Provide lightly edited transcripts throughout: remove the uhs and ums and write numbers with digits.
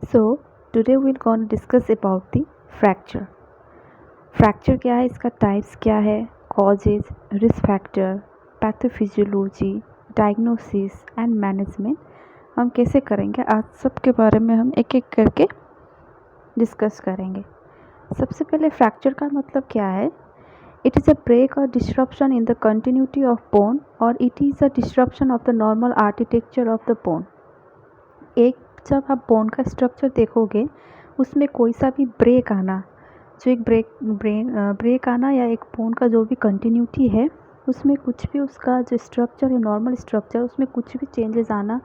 So today we're going to discuss about the fracture. Fracture क्या है, इसका types क्या है, causes, risk factor, pathophysiology, diagnosis and management हम कैसे करेंगे, आज सब के बारे में हम एक एक करके डिस्कस करेंगे। सबसे पहले फ्रैक्चर का मतलब क्या है। इट इज़ अ ब्रेक और disruption in the continuity of bone और it is a disruption of the normal architecture of the bone. एक जब आप बोन का स्ट्रक्चर देखोगे उसमें कोई सा भी ब्रेक आना, जो एक ब्रेक आना या एक बोन का जो भी कंटिन्यूटी है उसमें कुछ भी उसका जो स्ट्रक्चर है, नॉर्मल स्ट्रक्चर, उसमें कुछ भी चेंजेस आना,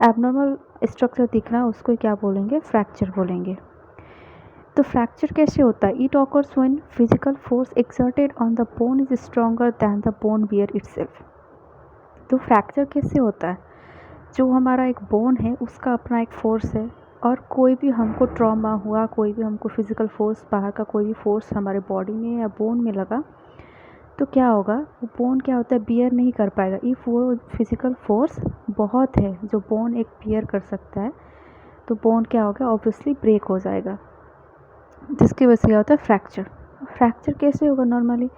एबनॉर्मल स्ट्रक्चर दिखना, उसको क्या बोलेंगे, फ्रैक्चर बोलेंगे। तो फ्रैक्चर कैसे होता है। It occurs when physical force exerted on the bone is stronger than the bone bear itself. तो फ्रैक्चर कैसे होता है, जो हमारा एक बोन है उसका अपना एक फोर्स है और कोई भी हमको ट्रॉमा हुआ, कोई भी हमको फिज़िकल फोर्स, बाहर का कोई भी फोर्स हमारे बॉडी में या बोन में लगा तो क्या होगा, वो बोन क्या होता है, बियर नहीं कर पाएगा। इफ़ वो फिज़िकल फोर्स बहुत है जो बोन एक बियर कर सकता है तो बोन क्या होगा, ऑब्वियसली ब्रेक हो जाएगा, जिसकी वजह से क्या होता है, फ्रैक्चर। फ्रैक्चर कैसे होगा नॉर्मली,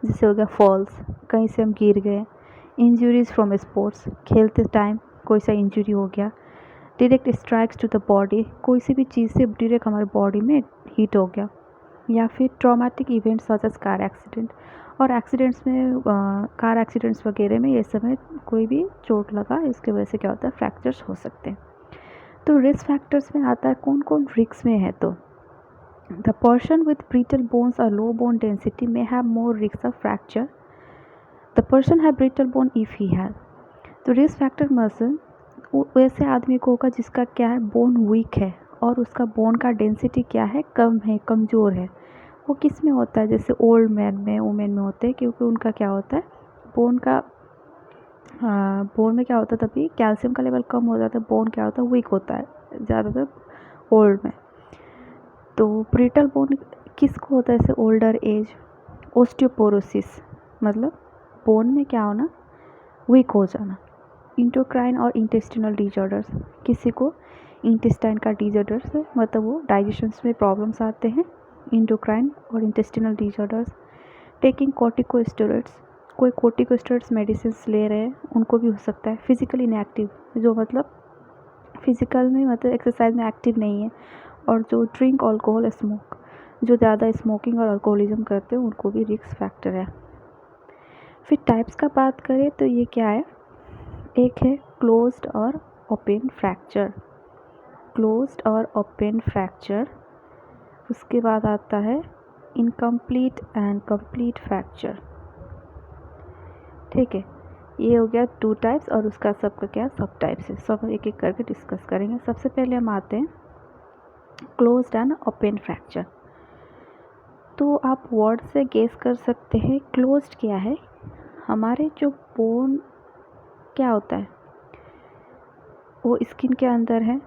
जैसे हो गया फॉल्स, कहीं से हम गिर गए, इंजरीज फ्रॉम स्पोर्ट्स, खेलते टाइम कोई सा इंजरी हो गया, direct strikes to the body, कोई सी भी चीज़ से डायरेक्ट हमारे बॉडी में हीट हो गया, या फिर traumatic events such as car accident. और एक्सीडेंट्स में कार एक्सीडेंट्स वगैरह में ये समय कोई भी चोट लगा, इसके वजह से क्या होता है, फ्रैक्चर्स हो सकते हैं। तो रिस्क फैक्टर्स में आता है कौन कौन रिस्क में है। तो the person with brittle bones और लो बोन डेंसिटी में have more risk of fracture. The person have brittle bone if he have. तो रिस्क फैक्टर मसल वैसे आदमी को होगा जिसका क्या है, बोन वीक है और उसका बोन का डेंसिटी क्या है, कम है, कमज़ोर है। वो किस में होता है, जैसे ओल्ड मैन में, वुमेन में होते हैं, क्योंकि उनका क्या होता है, बोन का बोन में क्या होता है, तभी कैल्शियम का लेवल कम हो जाता है, बोन क्या होता है, वीक होता है ज़्यादातर ओल्ड में। तो ब्रिटल बोन किसको होता है, जैसे ओल्डर एज, ओस्टियोपोरोसिस मतलब बोन में क्या होना, वीक हो जाना। इंटोक्राइन और इंटेस्टिनल डिजॉर्डर्स, किसी को इंटेस्टाइन का डिजॉर्डर्स है, मतलब वो डाइजेशंस में प्रॉब्लम्स आते हैं, इंटोक्राइन और इंटेस्टिनल डिजॉर्डर्स। टेकिंग कॉर्टिकोस्टेरॉइड्स, कोई कॉर्टिकोस्टेरॉइड्स मेडिसिन ले रहे हैं उनको भी हो सकता है। फिजिकली इनएक्टिव, जो मतलब फिजिकल में मतलब एक्सरसाइज में एक्टिव नहीं है, और जो ड्रिंक अल्कोहल, स्मोक, जो ज़्यादा स्मोकिंग और अल्कोहलिज्म करते हैं उनको भी रिस्क फैक्टर है। फिर टाइप्स का बात करें तो ये क्या है, एक है क्लोज्ड और ओपन फ्रैक्चर, क्लोज्ड और ओपन फ्रैक्चर। उसके बाद आता है इनकम्प्लीट एंड कंप्लीट फ्रैक्चर। ठीक है, ये हो गया टू टाइप्स और उसका सबका क्या सब टाइप्स है, सब एक एक करके डिस्कस करेंगे। सबसे पहले हम आते हैं क्लोज्ड एंड ओपन फ्रैक्चर। तो आप वर्ड से गेस कर सकते हैं क्लोज्ड क्या है। हमारे जो बोन क्या होता है, वो स्किन के अंदर है,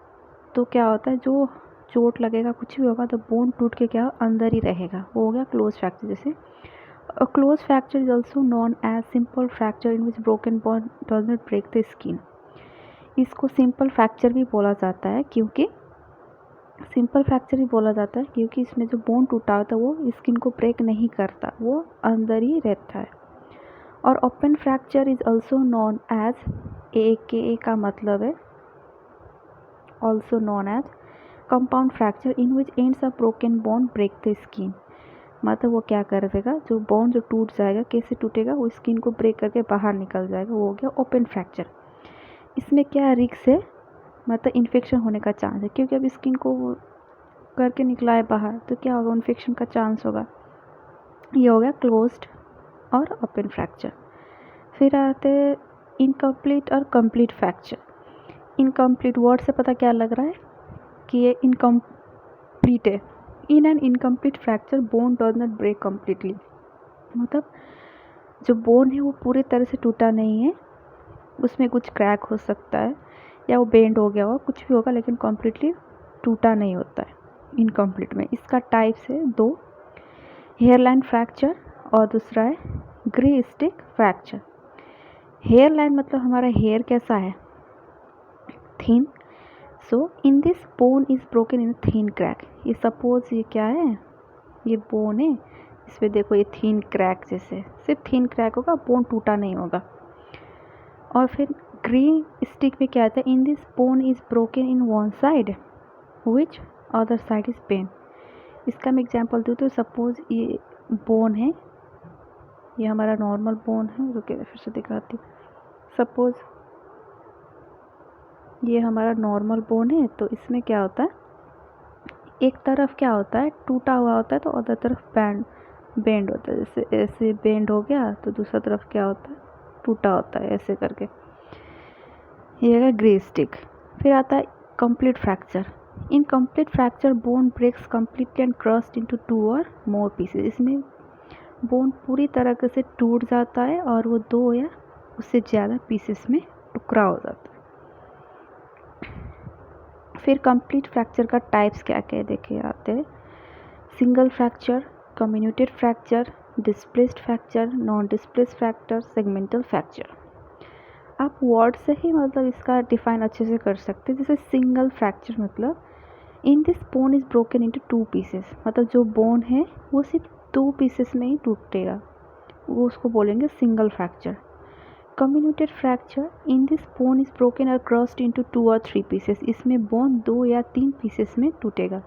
तो क्या होता है, जो चोट लगेगा कुछ भी होगा तो बोन टूट के क्या अंदर ही रहेगा, वो हो गया क्लोज फ्रैक्चर। जैसे close fracture is also known as simple fracture in which broken bone does not break the skin. इसको सिंपल फ्रैक्चर भी बोला जाता है, क्योंकि सिंपल फ्रैक्चर भी बोला जाता है क्योंकि इसमें जो बोन टूटा होता है वो स्किन को ब्रेक नहीं करता, वो अंदर ही रहता है। और open fracture is also known as, AKA मतलब है also known as compound fracture in which ends of broken bone break the skin. मतलब वो क्या कर देगा, जो बोन जो टूट जाएगा, कैसे टूटेगा, वो स्किन को ब्रेक करके बाहर निकल जाएगा, वो हो गया ओपन फ्रैक्चर। इसमें क्या रिस्क है, मतलब इन्फेक्शन होने का चांस है, क्योंकि अब स्किन को करके निकला है बाहर तो क्या होगा, इन्फेक्शन का चांस होगा। ये हो गया क्लोज्ड और ओपन फ्रैक्चर। फिर आते हैं इनकम्प्लीट और कंप्लीट फ्रैक्चर। इनकम्प्लीट वर्ड से पता क्या लग रहा है कि ये इनकम्प्लीट है। In an incomplete fracture bone does not break completely, मतलब जो बोन है वो पूरी तरह से टूटा नहीं है, उसमें कुछ क्रैक हो सकता है या वो बेंड हो गया होगा, कुछ भी होगा, लेकिन कम्प्लीटली टूटा नहीं होता है इनकम्प्लीट में। इसका टाइप्स है दो, हेयरलाइन फ्रैक्चर और दूसरा है ग्रे स्टिक फ्रैक्चर। हेयरलाइन मतलब हमारा हेयर कैसा है, thin, so in this bone is broken in thin crack. ये सपोज ये क्या है, ये बोन है, इस पर देखो ये थिन क्रैक, जैसे सिर्फ थिन क्रैक होगा, बोन टूटा नहीं होगा। और फिर ग्रीन स्टिक में क्या आता है, in this bone is broken in one side which other side is pain. इसका मैं एग्जांपल दूँ तो सपोज ये बोन है, ये हमारा नॉर्मल बोन है, रुके फिर से दिखाती हूँ। सपोज ये हमारा नॉर्मल बोन है, तो इसमें क्या होता है, एक तरफ क्या होता है टूटा हुआ होता है, तो अदर तरफ बेंड होता है। जैसे ऐसे बेंड हो गया तो दूसरा तरफ क्या होता है, टूटा होता है, ऐसे करके। ये है ग्रे स्टिक। फिर आता है complete fracture. In complete fracture bone breaks completely and crushed into 2 और मोर पीसेस। इसमें बोन पूरी तरह से टूट जाता है और वो 2 या उससे ज़्यादा पीसेस में टुकड़ा हो जाता है। फिर कंप्लीट फ्रैक्चर का टाइप्स क्या क्या देखे आते हैं, single fracture, comminuted fracture, displaced fracture, non displaced fracture, segmental fracture. आप वर्ड से ही मतलब इसका डिफाइन अच्छे से कर सकते हैं। जैसे सिंगल फ्रैक्चर मतलब इन this bone is broken into 2 pieces, मतलब जो बोन है वो सिर्फ 2 पीसेस में ही टूटेगा, वो उसको बोलेंगे single fracture. Comminuted fracture, in this bone is broken और क्रस्ड इनटू 2 और 3 पीसेस, इसमें बोन 2 या 3 पीसेस में टूटेगा।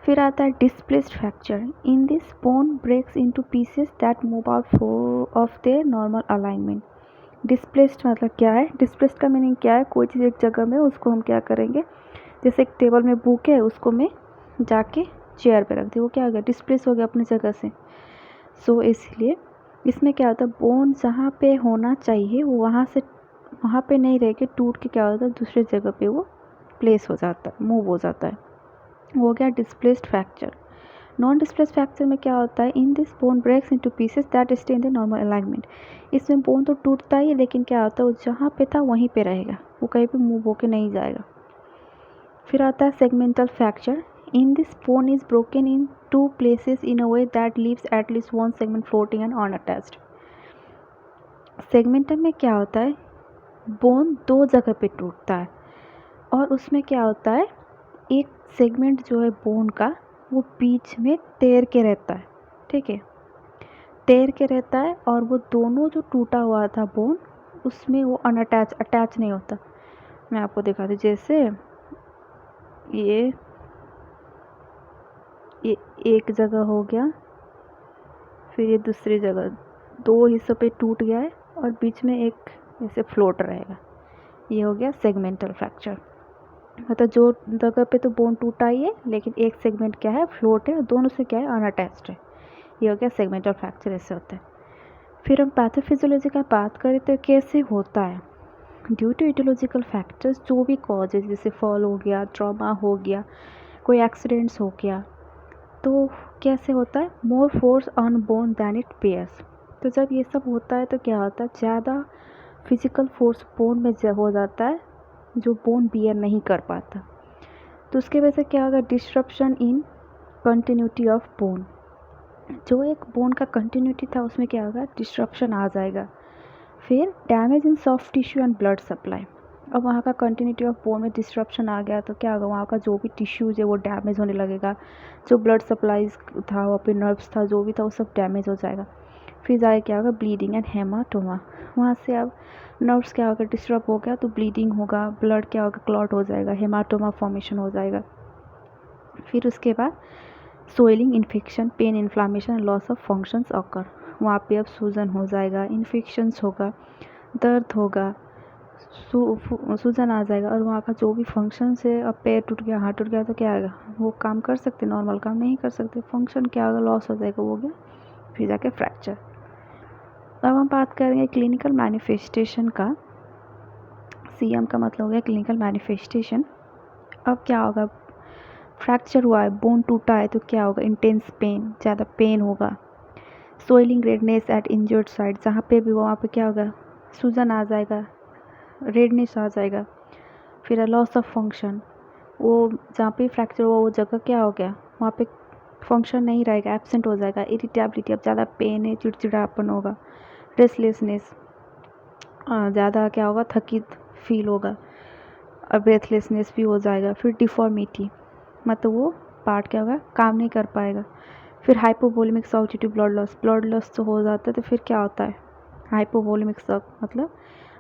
फिर आता है displaced fracture, in this bone breaks into pieces that move out of their normal alignment. Displaced मतलब क्या है, डिस्प्लेस्ड का मीनिंग क्या है, कोई चीज़ एक जगह में उसको हम क्या करेंगे, जैसे एक टेबल में बुक है, उसको मैं जाके चेयर पे रख दी, वो क्या हो गया, डिस्प्लेस हो गया अपनी जगह से। सो इसलिए इसमें क्या होता है, बोन जहाँ पे होना चाहिए वो वहाँ पे नहीं रह के टूट के क्या होता है, दूसरे जगह पे वो प्लेस हो जाता है, मूव हो जाता है, वो हो गया displaced fracture. Non displaced fracture में क्या होता है, in this bone breaks into pieces that stay in the normal alignment. इसमें बोन तो टूटता ही है, लेकिन क्या होता है, वो जहाँ पे था वहीं पे रहेगा, वो कहीं पे मूव होके नहीं जाएगा। फिर आता है segmental fracture, in this bone is broken in 2 places in a way that leaves at least 1 segment floating and unattached. Segmental में क्या होता है, बोन 2 जगह पे टूटता है और उसमें क्या होता है, एक सेगमेंट जो है बोन का वो बीच में तैर के रहता है, ठीक है, तैर के रहता है, और वो दोनों जो टूटा हुआ था बोन उसमें वो अटैच नहीं होता। मैं आपको दिखाती हूँ, जैसे ये एक जगह हो गया, फिर ये दूसरी जगह 2 हिस्सों पे टूट गया है और बीच में एक ऐसे फ्लोट रहेगा, ये हो गया सेगमेंटल फ्रैक्चर। मतलब जो जगह पे तो बोन टूटा ही है, लेकिन एक सेगमेंट क्या है, फ्लोट है, और दोनों से क्या है, अनअटैच्ड है, ये हो गया सेगमेंटल फ्रैक्चर, ऐसे होता है। फिर हम पैथोफिजियोलॉजी का बात करें तो कैसे होता है, ड्यू टू इटियोलॉजिकल फैक्टर्स, जो भी कॉजेज, जैसे फॉल हो गया, ट्रॉमा हो गया, कोई एक्सीडेंट्स हो गया, तो कैसे होता है, more force on bone than it bears. तो जब ये सब होता है तो क्या होता है, ज़्यादा फिजिकल फोर्स बोन में हो जाता है जो बोन बियर नहीं कर पाता, तो उसके वजह से क्या होगा, disruption in continuity of bone, जो एक बोन का कंटिन्यूटी था उसमें क्या होगा, डिस्ट्रप्शन आ जाएगा। फिर damage in soft tissue and blood supply, अब वहाँ का कंटिन्यूटी ऑफ बोन में डिस्ट्रप्शन आ गया तो क्या होगा, वहाँ का जो भी टिश्यूज़ है वो डैमेज होने लगेगा, जो ब्लड सप्लाईज था, वहाँ पे नर्व्स था, जो भी था वो सब डैमेज हो जाएगा। फिर जाए क्या होगा, ब्लीडिंग एंड हेमाटोमा, वहाँ से अब नर्व्स क्या होगा, डिस्टर्ब हो गया तो ब्लीडिंग होगा, ब्लड क्या होगा, क्लॉट हो जाएगा, हेमाटोमा फॉर्मेशन हो जाएगा। फिर उसके बाद swelling, infection, pain, inflammation, loss of functions occur, वहाँ पे अब सूजन हो जाएगा, इन्फेक्शंस होगा, दर्द होगा, सूजन आ जाएगा, और वहाँ का जो भी फंक्शंस है, अब पैर टूट गया, हाथ टूट गया तो क्या आएगा, वो काम कर सकते, नॉर्मल काम नहीं कर सकते, फंक्शन क्या होगा, लॉस हो जाएगा, वो हो गया फिर जाके फ्रैक्चर। अब हम बात करेंगे क्लिनिकल मैनिफेस्टेशन का। CM का मतलब हो गया क्लिनिकल मैनिफेस्टेशन। अब क्या होगा, फ्रैक्चर हुआ है, बोन टूटा है तो क्या होगा, इंटेंस पेन, ज़्यादा पेन होगा, सोइलिंग, रेडनेस एट इंजर्ड साइड, जहाँ पे भी वहाँ पे क्या होगा, सूजन आ जाएगा, रेडनेस आ जाएगा। फिर लॉस ऑफ फंक्शन, वो जहाँ पे फ्रैक्चर हुआ वो जगह क्या हो गया, वहाँ पे फंक्शन नहीं रहेगा, एब्सेंट हो जाएगा। इरिटेबिलिटी, अब ज़्यादा पेन है, चिड़चिड़ापन होगा, रेस्टलेसनेस, ज़्यादा क्या होगा, थकित फील होगा। और ब्रेथलेसनेस भी हो जाएगा। फिर डिफॉर्मिटी, मतलब वो पार्ट क्या होगा, काम नहीं कर पाएगा। फिर hypovolemic shock due to blood loss तो हो जाता है। तो फिर क्या होता है हाइपोवोलेमिक शॉक, मतलब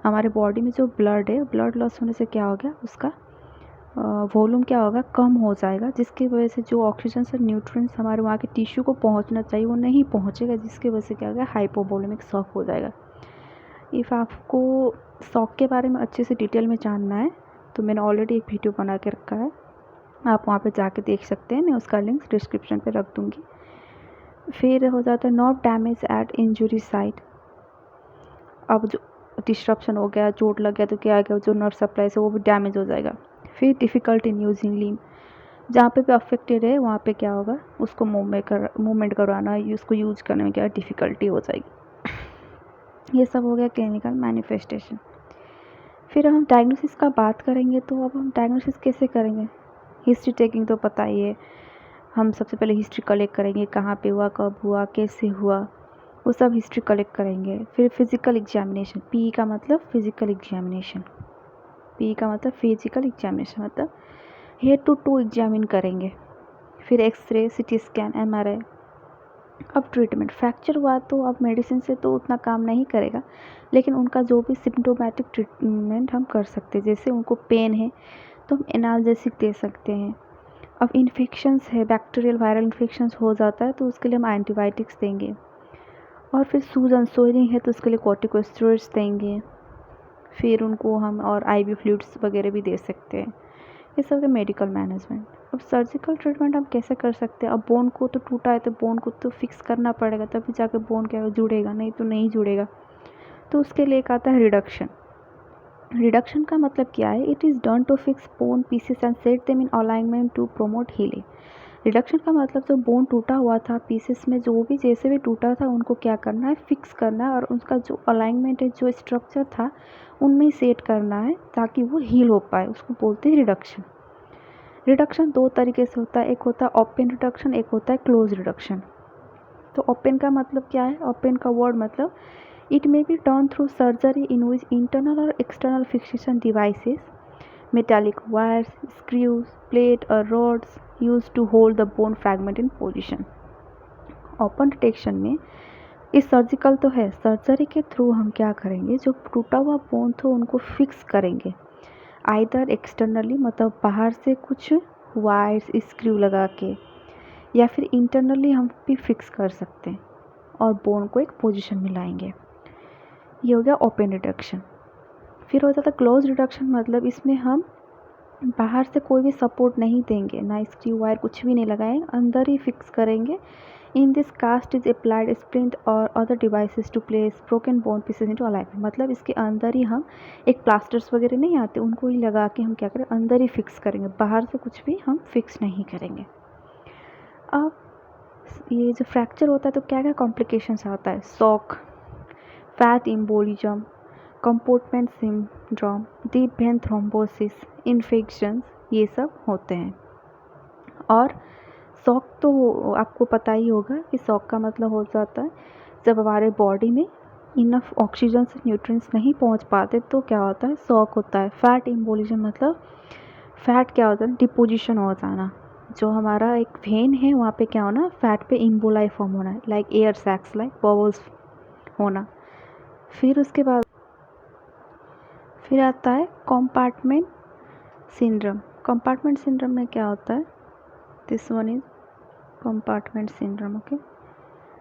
हमारे बॉडी में जो ब्लड है, ब्लड लॉस होने से क्या हो गया, उसका वॉल्यूम क्या होगा, कम हो जाएगा, जिसकी वजह से जो ऑक्सीजन से न्यूट्रिएंट्स हमारे वहाँ के टिश्यू को पहुँचना चाहिए वो नहीं पहुँचेगा, जिसकी वजह से क्या होगा, हाइपोवोलेमिक शॉक हो जाएगा। इफ़ आपको शॉक के बारे में अच्छे से डिटेल में जानना है तो मैंने ऑलरेडी एक वीडियो बना के रखा है, आप वहाँ पे जाके देख सकते हैं, मैं उसका लिंक डिस्क्रिप्शन पे रख दूँगी। फिर हो जाता है nerve damage at injury site. अब जो डिस्ट्रप्शन हो गया, चोट लग गया तो क्या आ गया, जो नर्व सप्लाई से वो भी डैमेज हो जाएगा। फिर डिफ़िकल्ट इन यूजिंग लिम्ब, जहाँ पे भी अफेक्टेड है वहाँ पे क्या होगा, उसको मूवमेंट करवाना, उसको यूज करने में क्या डिफ़िकल्टी हो जाएगी। ये सब हो गया क्लिनिकल मैनिफेस्टेशन। फिर हम डायग्नोसिस का बात करेंगे तो अब हम डायग्नोसिस कैसे करेंगे, हिस्ट्री टेकिंग तो पता ही है, हम सबसे पहले हिस्ट्री कलेक्ट करेंगे, कहाँ पे हुआ, कब हुआ, कैसे हुआ, वो सब हिस्ट्री कलेक्ट करेंगे। फिर फिज़िकल एग्जामिनेशन, पी का मतलब फिज़िकल एग्जामिनेशन, पी का मतलब फिजिकल एग्जामिनेशन, मतलब हेड टू टू एग्जामिन करेंगे। फिर एक्सरे, सिटी स्कैन, एमआरआई। अब ट्रीटमेंट, फ्रैक्चर हुआ तो अब मेडिसिन से तो उतना काम नहीं करेगा, लेकिन उनका जो भी सिम्टोमेटिक ट्रीटमेंट हम कर सकते हैं, जैसे उनको पेन है तो हम एनाल्जेसिक दे सकते हैं। अब इन्फेक्शंस है, बैक्टीरियल वायरल इन्फेक्शंस हो जाता है तो उसके लिए हम एंटीबायोटिक्स देंगे। और फिर सूजन सोइलिंग है तो उसके लिए कॉर्टिकोस्टेरॉइड्स देंगे। फिर उनको हम और आईवी फ्लूइड्स वगैरह भी दे सकते हैं। ये सब है मेडिकल मैनेजमेंट। अब सर्जिकल ट्रीटमेंट हम कैसे कर सकते हैं, अब बोन को तो टूटा है तो बोन को तो फिक्स करना पड़ेगा, तभी जाके बोन क्या जुड़ेगा, नहीं तो नहीं जुड़ेगा। तो उसके लिए एक आता है रिडक्शन। रिडक्शन का मतलब क्या है, it is done to fix bone pieces and set them in alignment to promote healing. Reduction का मतलब जो बोन टूटा हुआ था, पीसेस में जो भी जैसे भी टूटा था उनको क्या करना है, फिक्स करना है, और उसका जो अलाइनमेंट है, जो स्ट्रक्चर था उनमें सेट करना है ताकि वो हील हो पाए, उसको बोलते हैं रिडक्शन। रिडक्शन दो तरीके से होता है, एक होता है ओपन रिडक्शन, एक होता है क्लोज रिडक्शन। तो ओपन का मतलब क्या है, ओपन का वर्ड मतलब it may be done through surgery in which internal और external fixation devices, metallic wires, screws, plate or rods used to hold the bone fragment in position. Open detection में इस surgical तो है, surgery के through हम क्या करेंगे, जो टूटा हुआ बोन था उनको फिक्स करेंगे, आइदर एक्सटर्नली मतलब बाहर से कुछ वायर्स स्क्रू लगा के, या फिर इंटरनली हम भी फिक्स कर सकते हैं और बोन को एक पोजीशन में लाएंगे। ये हो गया ओपन रिडक्शन। फिर हो जाता है क्लोज रिडक्शन, मतलब इसमें हम बाहर से कोई भी सपोर्ट नहीं देंगे, ना स्क्रू वायर कुछ भी नहीं लगाएंगे, अंदर ही फिक्स करेंगे। In this cast is applied splint और other devices to place broken bone pieces into alignment, मतलब इसके अंदर ही हम एक प्लास्टर्स वगैरह नहीं आते, उनको ही लगा के हम क्या करें, अंदर ही फिक्स करेंगे, बाहर से कुछ भी हम फिक्स नहीं करेंगे। अब ये जो फ्रैक्चर होता है तो क्या क्या कॉम्प्लिकेशंस आता है, shock, fat embolism, compartment syndrome, deep vein thrombosis, infections, ये सब होते हैं। और शॉक तो आपको पता ही होगा कि शॉक का मतलब हो जाता है जब हमारे बॉडी में इनफ ऑक्सीजन से न्यूट्रिएंट्स नहीं पहुंच पाते तो क्या होता है, शॉक होता है। फैट एम्बोलिज्म मतलब फैट क्या होता है, डिपोजिशन हो जाना, जो हमारा एक वेन है वहाँ पे क्या होना, फैट पे इम्बोलाई फॉर्म होना, like air sacs, like bubbles होना। फिर उसके बाद फिर आता है कंपार्टमेंट सिंड्रोम। कंपार्टमेंट सिंड्रोम में क्या होता है, this one is compartment syndrome. Okay,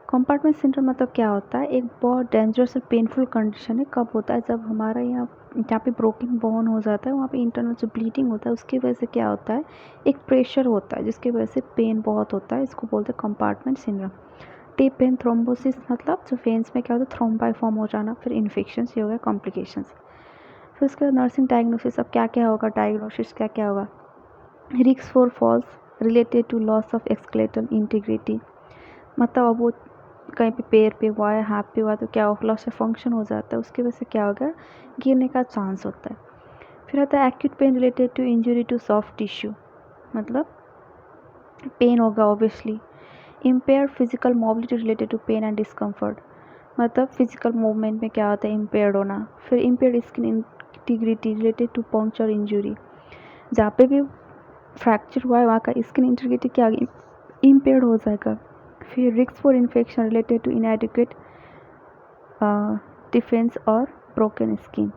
compartment syndrome मतलब क्या होता है, एक बहुत डेंजरस और पेनफुल कंडीशन है। कब होता है, जब हमारा यहाँ जहाँ पे ब्रोकन बोन हो जाता है वहाँ पे इंटरनल जो ब्लीडिंग होता है उसकी वजह से क्या होता है, एक प्रेशर होता है जिसकी वजह से पेन बहुत होता है, इसको बोलते हैं compartment syndrome. Deep vein thrombosis मतलब जो वेन्स में क्या होता है, थ्रोम्बाई फॉर्म हो जाना। फिर इन्फेक्शंस, ये हो गया कॉम्प्लिकेशंस। फिर उसके बाद नर्सिंग डायग्नोसिस, अब क्या क्या होगा, डायग्नोसिस क्या क्या होगा, risk for falls related to loss of skeletal integrity, मतलब अब वो कहीं पे पैर पे हुआ है, हाथ पे हुआ तो क्या लॉस ऑफ फंक्शन हो जाता है, उसकी वजह से क्या होगा, गिरने का चांस होता है। फिर आता है acute pain related to injury to soft tissue, मतलब पेन होगा obviously. Impaired physical mobility related to pain and discomfort, मतलब फिजिकल मूवमेंट में क्या होता है, इम्पेयर्ड होना। फिर impaired skin integrity related to puncture injury, जहाँ पे भी फ्रैक्चर हुआ है वहाँ का स्किन इंटीग्रिटी क्या इम्पेयर्ड हो जाएगा। फिर risk for infection related to inadequate defence और ब्रोकन स्किन,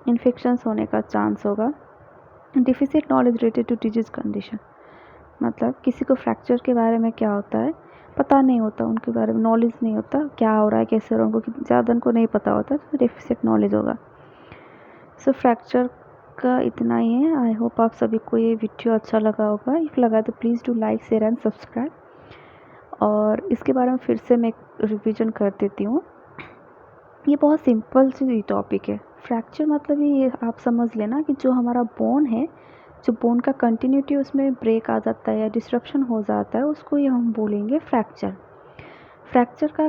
इन्फेक्शंस होने का चांस होगा। Deficit knowledge related to disease condition, मतलब किसी को फ्रैक्चर के बारे में क्या होता है पता नहीं होता, उनके बारे में नॉलेज नहीं होता, क्या हो रहा है कैसे हो रहा है उनको ज़्यादा उनको नहीं पता होता, तो डेफिसिट नॉलेज होगा। सो फ्रैक्चर का इतना ही है। आई होप आप सभी को ये वीडियो अच्छा लगा होगा। इफ़ लगा तो please do like share and subscribe. और इसके बारे में फिर से मैं रिवीजन कर देती हूँ। ये बहुत सिंपल सी टॉपिक है। फ्रैक्चर मतलब ये आप समझ लेना कि जो हमारा बोन है, जो बोन का कंटिन्यूटी उसमें ब्रेक आ जाता है या डिस्ट्रप्शन हो जाता है, उसको ये हम बोलेंगे फ्रैक्चर। फ्रैक्चर का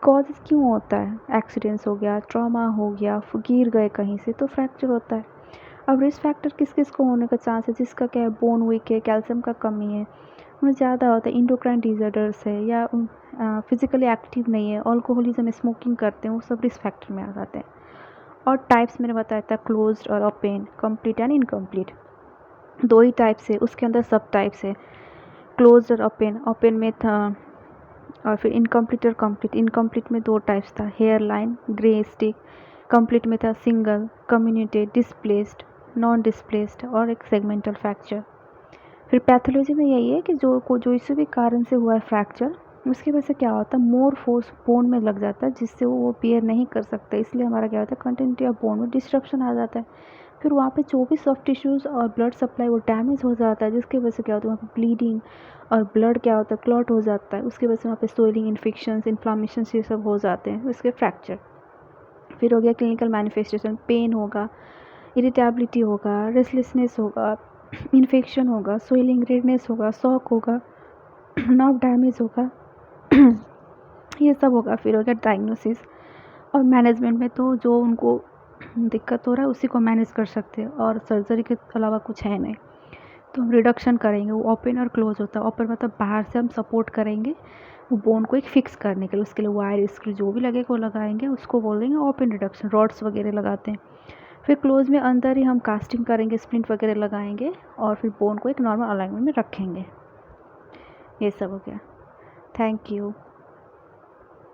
कॉज क्यों होता है? एक्सीडेंट्स हो गया, ट्रॉमा हो गया, गिर गए कहीं से, तो फ्रैक्चर होता है। अब रिस्क फैक्टर किस किस को होने का चांस है? जिसका क्या है, बोन वीक है, कैल्शियम का कमी है, उन्हें ज़्यादा होता है, इंडोक्राइन डिसऑर्डर्स है, या फिजिकली एक्टिव नहीं है, अल्कोहलिज्म, स्मोकिंग करते हैं, वो सब रिस्क फैक्टर में आ जाते हैं। और टाइप्स मैंने बताया था, क्लोज्ड और ओपन, कंप्लीट एंड इनकम्प्लीट, दो ही टाइप्स है, उसके अंदर सब टाइप्स है, क्लोज्ड और ओपन। ओपन में था, और फिर इनकम्प्लीट और कंप्लीट। इनकम्प्लीट में दो टाइप्स था, hairline, greenstick. Complete में था single, comminuted, displaced, non displaced और एक सेगमेंटल फ्रैक्चर। फिर पैथोलॉजी में यही है कि जो इसी भी कारण से हुआ है फ्रैक्चर, उसकी वजह से क्या होता है, मोर फोर्स बोन में लग जाता है, जिससे वो बेयर नहीं कर सकता, इसलिए हमारा क्या होता है, कंटिन्यूटी ऑफ बोन में डिस्ट्रप्शन आ जाता है। फिर वहाँ पे जो भी सॉफ्ट टिश्यूज़ और ब्लड सप्लाई वो डैमेज हो जाता है, जिसकी वजह से क्या होता है, वहाँ पे ब्लीडिंग और ब्लड क्या होता है, क्लॉट हो जाता है, उसकी वजह से वहाँ पे स्वेलिंग, इन्फेक्शंस, इन्फ्लामेशन ये सब हो जाते हैं, उसके फ्रैक्चर। फिर हो गया क्लिनिकल मैनिफेस्टेशन, पेन होगा, इरिटेबिलिटी होगा, रेस्टलेसनेस होगा, इन्फेक्शन होगा, स्वेलिंग, रेडनेस होगा, शॉक होगा, नर्व डैमेज होगा, ये सब होगा। फिर हो गया डायग्नोसिस और मैनेजमेंट में, तो जो उनको दिक्कत हो रहा है उसी को मैनेज कर सकते हैं, और सर्जरी के अलावा कुछ है नहीं। तो हम रिडक्शन करेंगे, वो ओपन और क्लोज होता है। ओपन मतलब बाहर से हम सपोर्ट करेंगे वो बोन को एक फिक्स करने के लिए, उसके लिए वायर, स्क्रू जो भी लगेगा वो लगाएंगे, उसको बोलेंगे ओपन रिडक्शन, रॉड्स वगैरह लगाते हैं। फिर क्लोज में अंदर ही हम कास्टिंग करेंगे, स्प्लिंट वगैरह लगाएंगे, और फिर बोन को एक नॉर्मल अलाइनमेंट में रखेंगे। ये सब हो गया। Thank you.